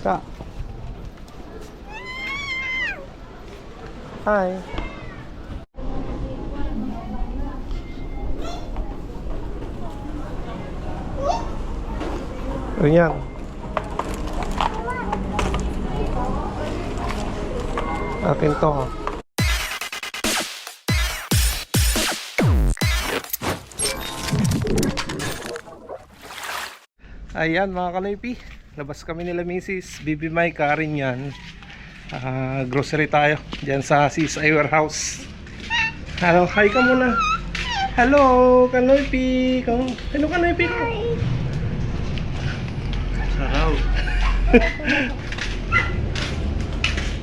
Ka. Hi. Ayan. Akin to. Ayan mga kanoypi, labas kami nila Mrs. Bibi Mai, Karin yan. Grocery tayo dyan sa Seaside Warehouse. Hello, hi ka muna. Hello kanoypi. Hello kanoypi ko. Hello.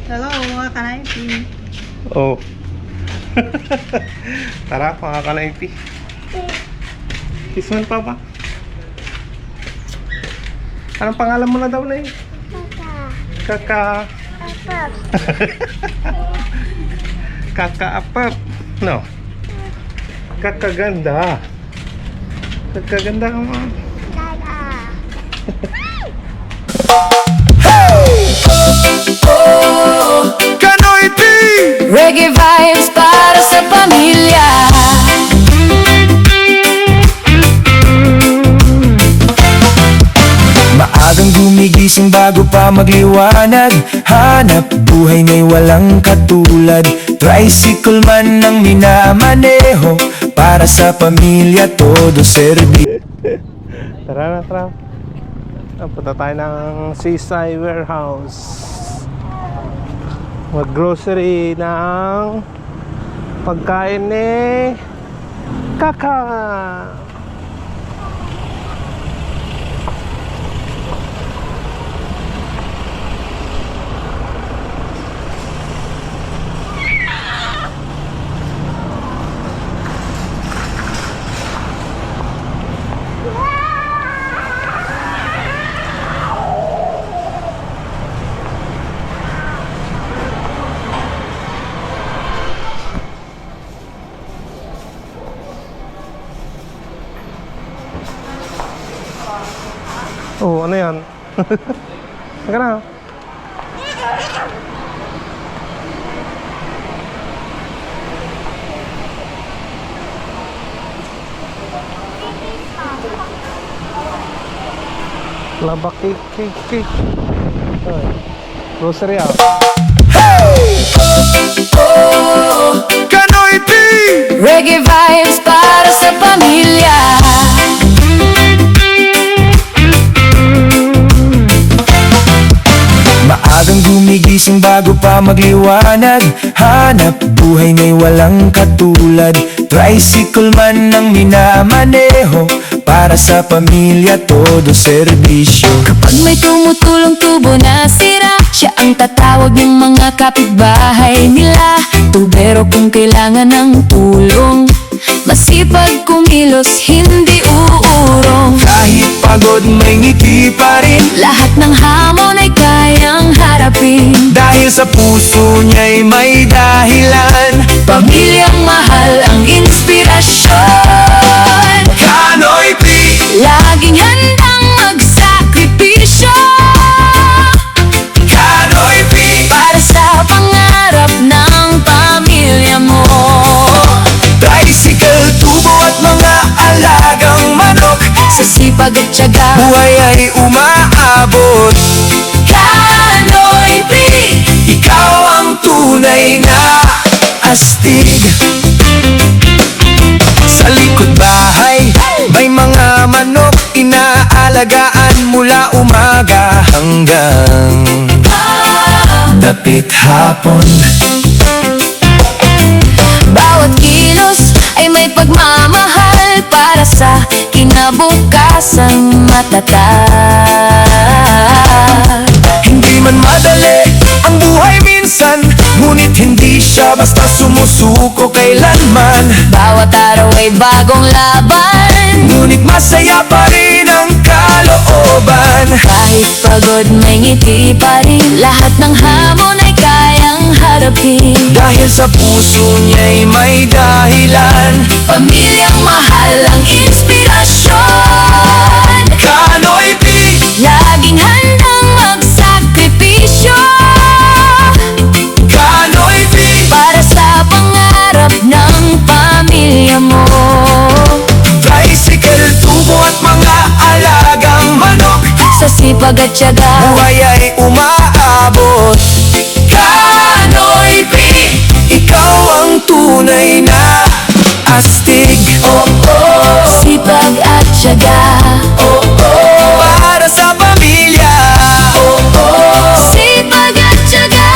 Hello mga kanoypi. Oh. Tara mga kanoypi. This one pa ba? Anong pangalan mo na daw na eh? Kaka. Apap. Kaka Apap. No. Kakaganda. Kakaganda ka mo. Kanoy P! Reggae vibes para sa pamilya. Maagang gumigising bago pa magliwanag, hanap buhay nga'y walang katulad. Tricycle man ang minamaneho, para sa pamilya todo serbi. Tara na, tara. Punta tayo ng Seaside Warehouse. Mag-grocery ng pagkain ni Kaka. Oh, ano yan? Teka na. Laba cake, cake, cake. Ay, grocery ah. Kanoy P! Reggae vibes para sa pamilya. Maagang gumigising bago pa magliwanag, hanap buhay nga'y walang katulad. Tricycle man ang minamaneho, para sa pamilya todo serbisyo. Kapag may tumutulong tubo na sira, siya ang tatawag ng mga kapitbahay nila. Tubero kung kailangan ng tulong, masipag kumilos, hindi uurong. Kahit pagod may ngiti pa rin, Lahat ng hamon ay kayang harapin. dahil sa puso niya'y may dahilan. Pamilyang mahal ang inspirasyon. Kanoy P! Laging handang magsakripisyo Kanoy P! para sa pangarap ng pamilya mo. Tricycle, tubo at mga alagang manok, Sa sipag at tiyaga, buhay ay umaabot. Kanoy P! Ikaw ang tunay na astig. Sa likod bahay, may mga manok inaalagaan mula umaga hanggang dapit hapon. Bawat kilos ay may pagmamahal para sa kinabukasang matatag. Hindi man madali ang buhay minsan, ngunit hindi siya basta sumusuko kailanman. Bawat araw ay bagong laban, Ngunit masaya pa rin ang kalooban. kahit pagod may ngiti pa rin. Lahat ng hamon ay kayang harapin. Dahil sa puso niya'y may dahilan. Pamilyang mahal ang inspirasyon. Kanoy P! Laging handang magsakripisyo Masipag at tiyaga, buhay ay umaabot. Kanoy P, ikaw ang tunay na astig. sipag at tiyaga, Para sa pamilya. sipag at tiyaga.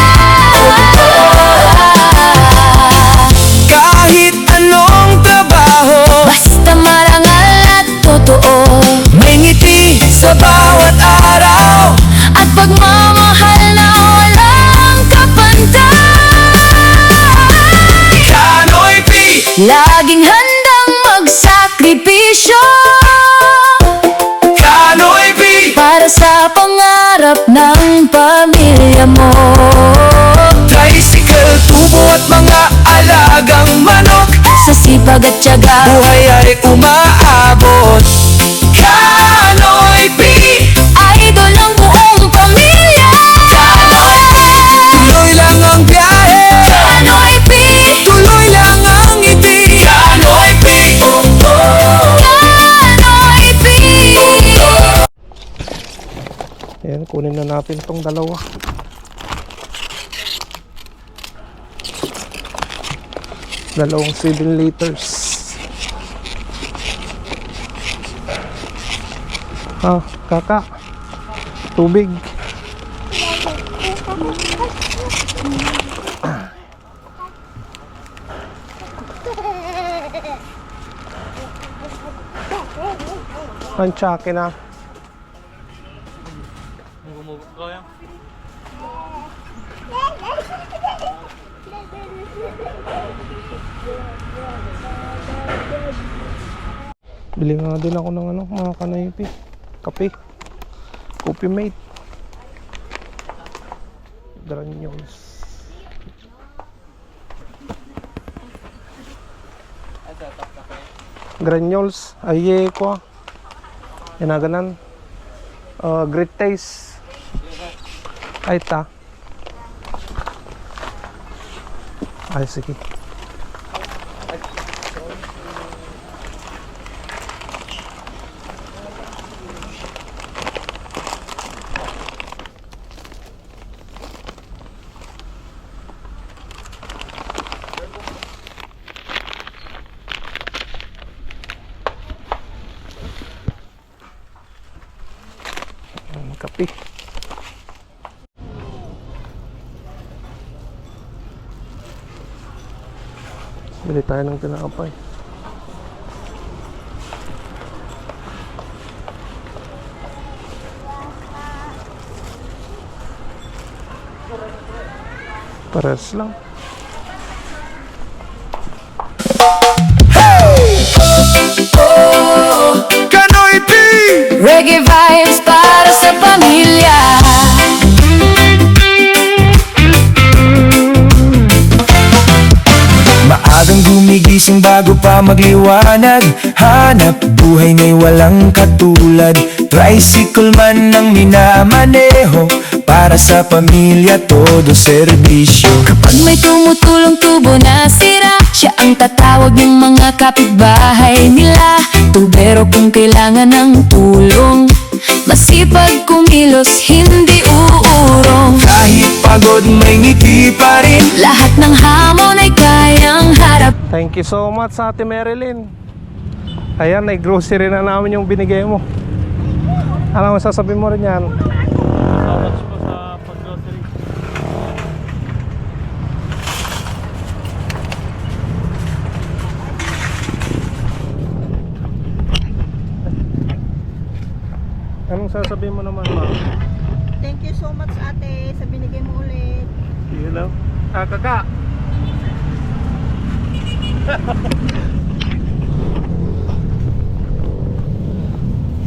Kahit anong trabaho, Basta marangal at totoo, may ngiti sa bawat araw. at pagmamahal na walang kapantay. Kanoy P, Laging handang magsakripisyo Kanoy P, para sa pangarap ng pamilya mo. tricycle, tubo at mga alagang manok. Sa sipag at tiyaga, Buhay ay umaabot. Kanoy P, idol ng buong pamilya. tuloy lang ang biyahe. Kanoy P, Tuloy lang ang ngiti. Kanoy P, Kanoy P. Ayan, kunin na natin tong dalawa. Dalawang 7 liters. Kaka. Tubig. Pantsake na. Bili nga din ako ng mga kanaypi. Kape. Coffee mate. Granules. Granules. Aye ko. Yanaganan. Great taste. Ay ta. Ay sige. Kape. Bili tayo ng tinapay. Pares lang. Kanoy P, Reggae vibes para sa pamilya. maagang gumigising bago pa magliwanag. Hanap buhay nga'y walang katulad. Tricycle man ang minamaneho. Para sa pamilya todo serbisyo. Kapag may tumutulong tubo na sira, siya ang tatawag ng mga kapitbahay nila. Tubero kung kailangan ng tulong, masipag kumilos, hindi uurong. Kahit pagod may ngiti pa rin. Lahat ng hamon ay kayang harap. Thank you so much sa Ate Marilyn. Ayan, ay grocery na namin yung binigay mo. Ano masasabihin mo rin yan? Anong sasabihin mo naman, ma'am? Thank you so much, ate, sa binigay mo ulit. You know? Kaka!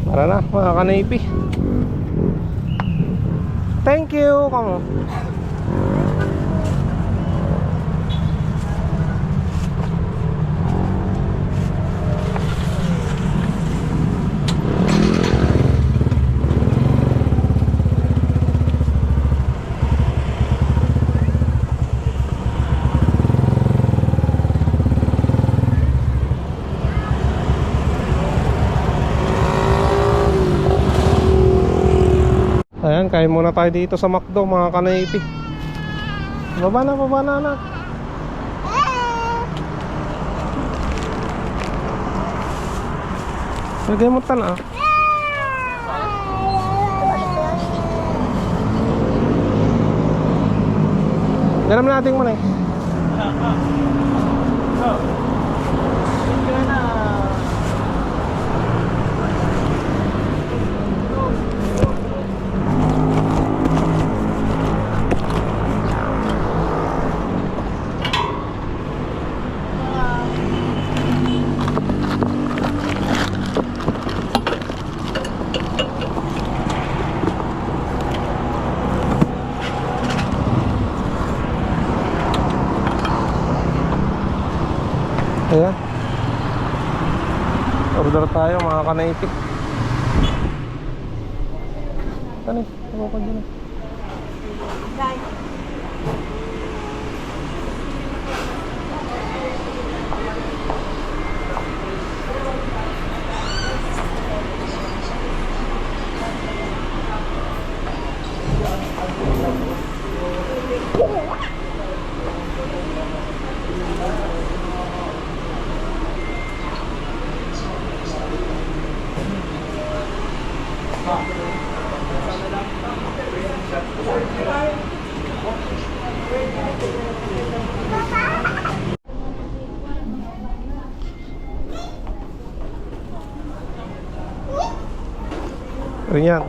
Tara na, mga kanaypi. Thank you! Come on. Ayan, kain muna tayo dito sa McDo mga kanaypi. Baba na anak. Lagay mo tan ah. Ganam natin mo na eh. Ayan. Order tayo mga kanaypi. Ano? Ako ka dyan. Ayan.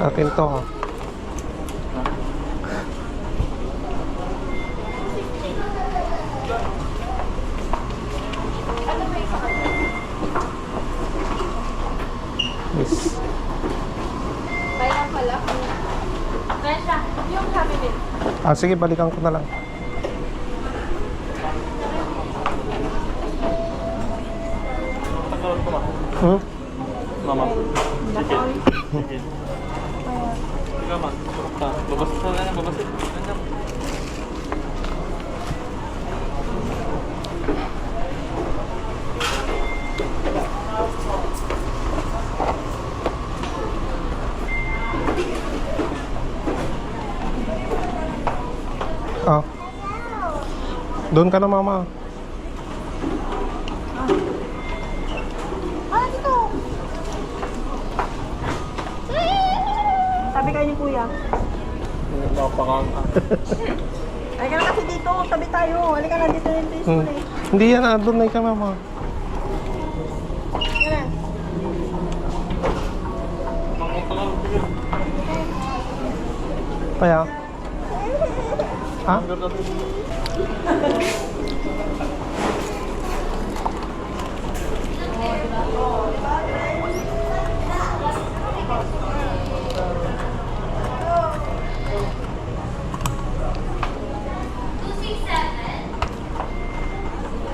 Akin to ha. Yes. Kaya pala. Kaya siya, yung cabinet. Ah, sige, balikan ko na lang. Hmm? Mama. Sige. Sige. Sige, ma. Turok ka. Babas na lang. Babas na lang. Ah. Doon ka na mama. Dito. Tabi kayo ni kuya. Napakangka. Halika na kasi dito, tabi tayo. Halika na dito yung Hmm. display. Hindi yan, doon na ka mama. Halika na. Kaya? Ha?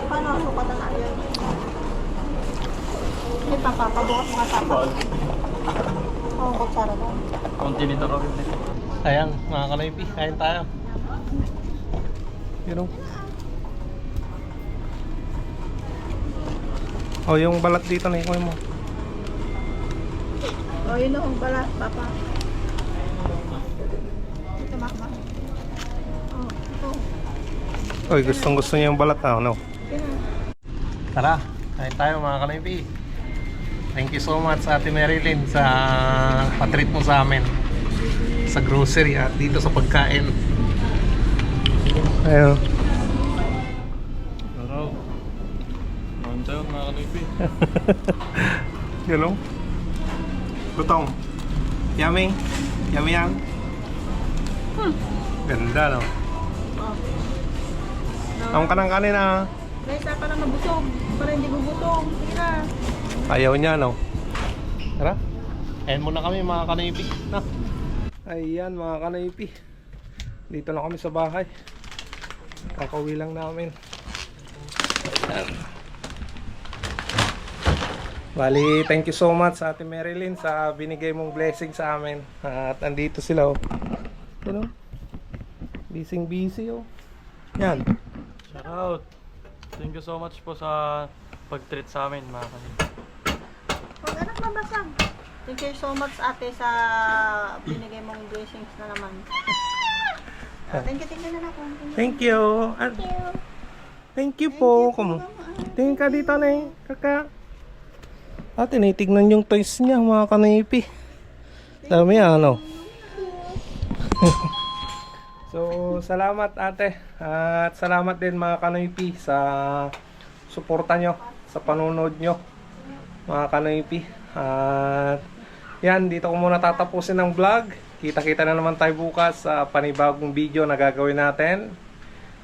Paano ang sukat na yun? Hindi pa, papabukas mga tapa. Oo, kutsara daw. Konti nito rin. Ayan, mga kanaypi, kain tayo. You know? Oh, yung balat dito na ikuha mo. Oh, yun ang balat, papa. Ito, mama. Oh, ito. Oy, gustong gusto niya yung balat na, no? Ito. Tara, kain tayo mga kanaypi. Thank you so much Ate Marilyn sa patreat mo sa amin sa grocery at dito sa pagkain. Ayun. Araw. Mantayo, mga kanipi. You know? Lutong. Yummy. Yummy yan. Ganda, no? Ang kanang kanin ah. Guys, para na mabusog. Para hindi gugutom. Sige na. Ayaw niya, no? Tara. Ayan muna kami mga kanaypi. Na. Ayan mga kanaypi. Dito na kami sa bahay. Kakauwi lang namin. Ayan. Bali, thank you so much sa Ate Marilyn sa binigay mong blessing sa amin. At andito sila oh. Ano? Busy oh. Yan. Shout out. Thank you so much po sa pag-treat sa amin, mga kanipi. Saan? Thank you so much ate sa binigay mong blessings na naman. Thank you na ako. Thank you. Thank you po. Tingin ka dito na eh, kaka. Tinitignan yung toys niya, mga kanipi. Dami ano. So, salamat ate. At salamat din mga kanipi sa suporta nyo, sa panunod nyo, mga kanipi. At yan, dito ko muna tatapusin ang vlog. Kita-kita na naman tayo bukas sa panibagong video na gagawin natin.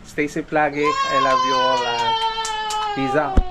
Stay safe lagi. I love you all and peace out.